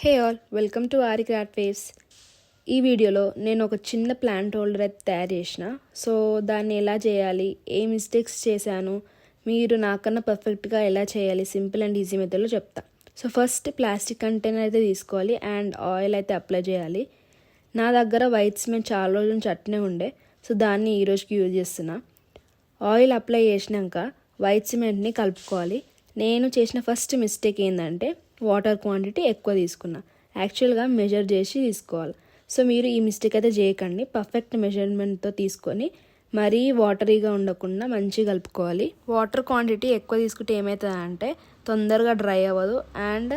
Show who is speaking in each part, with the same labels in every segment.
Speaker 1: Hey all welcome to aari craft waves. ఈ వీడియోలో నేను ఒక చిన్న ప్లాంట్ హోల్డర్ అయితే తయారు చేసిన. సో దాన్ని ఎలా చేయాలి, ఏ మిస్టేక్స్ చేశాను, మీరు నాకన్నా పర్ఫెక్ట్గా ఎలా చేయాలి సింపుల్ అండ్ ఈజీ మెథడ్లో చెప్తా. సో ఫస్ట్ ప్లాస్టిక్ కంటైనర్ అయితే తీసుకోవాలి అండ్ ఆయిల్ అయితే అప్లై చేయాలి. నా దగ్గర వైట్ సిమెంట్ చాలా రోజుల నుంచి అట్నే ఉండే, సో దాన్ని ఈరోజుకి యూజ్ చేస్తున్నా. ఆయిల్ అప్లై చేసినాక వైట్ సిమెంట్ని కలుపుకోవాలి. నేను చేసిన ఫస్ట్ మిస్టేక్ ఏంటంటే వాటర్ క్వాంటిటీ ఎక్కువ తీసుకున్నా. యాక్చువల్గా మెజర్ చేసి తీసుకోవాలి. సో మీరు ఈ మిస్టేక్ అయితే చేయకండి. పర్ఫెక్ట్ మెజర్మెంట్తో తీసుకొని మరీ వాటరీగా ఉండకుండా మంచిగా కలుపుకోవాలి. వాటర్ క్వాంటిటీ ఎక్కువ తీసుకుంటే ఏమవుతుందంటే తొందరగా డ్రై అవ్వదు అండ్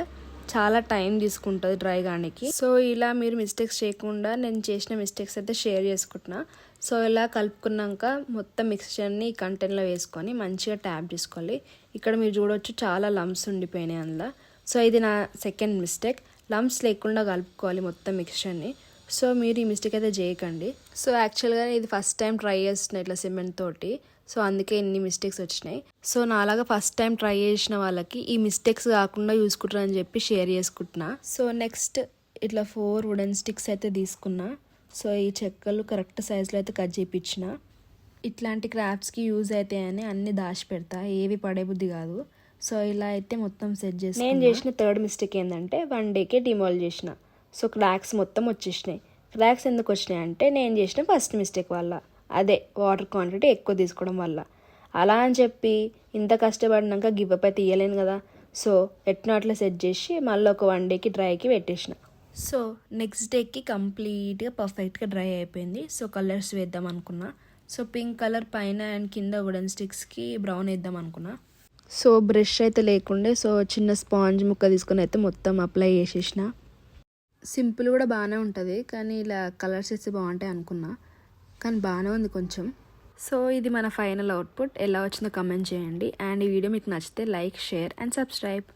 Speaker 1: చాలా టైం తీసుకుంటుంది డ్రై కానికి. సో ఇలా మీరు మిస్టేక్స్ చేయకుండా నేను చేసిన మిస్టేక్స్ అయితే షేర్ చేసుకుంటున్నా. సో ఇలా కలుపుకున్నాక మొత్తం మిక్స్చర్ని కంటైనర్లో వేసుకొని మంచిగా ట్యాప్ చేసుకోవాలి. ఇక్కడ మీరు చూడవచ్చు చాలా లంప్స్ ఉండిపోయినాయి అందులో. సో ఇది నా సెకండ్ మిస్టేక్. లంప్స్ లేకుండా కలుపుకోవాలి మొత్తం మిక్స్చర్ని. సో మీరు ఈ మిస్టేక్ అయితే చేయకండి. సో యాక్చువల్గా ఇది ఫస్ట్ టైం ట్రై చేస్తున్నా ఇట్లా సిమెంట్ తోటి. సో అందుకే ఇన్ని మిస్టేక్స్ వచ్చినాయి. సో నాలాగా ఫస్ట్ టైం ట్రై చేసిన వాళ్ళకి ఈ మిస్టేక్స్ కాకుండా చూసుకుంటారని చెప్పి షేర్ చేసుకుంటున్నా. సో నెక్స్ట్ ఇట్లా 4 వుడెన్ స్టిక్స్ అయితే తీసుకున్నా. సో ఈ చెక్కలు కరెక్ట్ సైజులో అయితే కట్ చేయించిన. ఇట్లాంటి క్రాఫ్ట్స్కి యూజ్ అవుతాయని అన్ని దాచి పెడతా, ఏవి పడేబుద్ధి కాదు. సో ఇలా అయితే మొత్తం సెట్ చేసి నేను చేసిన థర్డ్ మిస్టేక్ ఏంటంటే 1 డేకే డిమాల్ చేసిన. సో క్రాక్స్ మొత్తం వచ్చేసినాయి. క్రాక్స్ ఎందుకు వచ్చినాయి అంటే నేను చేసిన ఫస్ట్ మిస్టేక్ వల్ల, అదే వాటర్ క్వాంటిటీ ఎక్కువ తీసుకోవడం వల్ల. అలా అని చెప్పి ఇంత కష్టపడినాక గివ్ అప్ అయితే తీయలేను కదా. సో ఎట్నో అట్లా సెట్ చేసి మళ్ళీ ఒక 1 డేకి డ్రైకి పెట్టేసిన. సో నెక్స్ట్ డేకి కంప్లీట్గా పర్ఫెక్ట్గా డ్రై అయిపోయింది. సో కలర్స్ వేద్దాం అనుకున్నా. సో పింక్ కలర్ పైన అండ్ కింద వుడెన్ స్టిక్స్కి బ్రౌన్ వేద్దాం అనుకున్నా. సో బ్రష్ అయితే లేకుండే, సో చిన్న స్పాంజ్ ముక్క తీసుకొని అయితే మొత్తం అప్లై చేసేసిన. సింపుల్ కూడా బాగానే ఉంటుంది, కానీ ఇలా కలర్స్ వేస్తే బాగుంటాయి అనుకున్నా, కానీ బాగానే ఉంది కొంచెం. సో ఇది మన ఫైనల్ అవుట్పుట్. ఎలా వచ్చిందో కమెంట్ చేయండి అండ్ ఈ వీడియో మీకు నచ్చితే లైక్, షేర్ అండ్ సబ్స్క్రైబ్.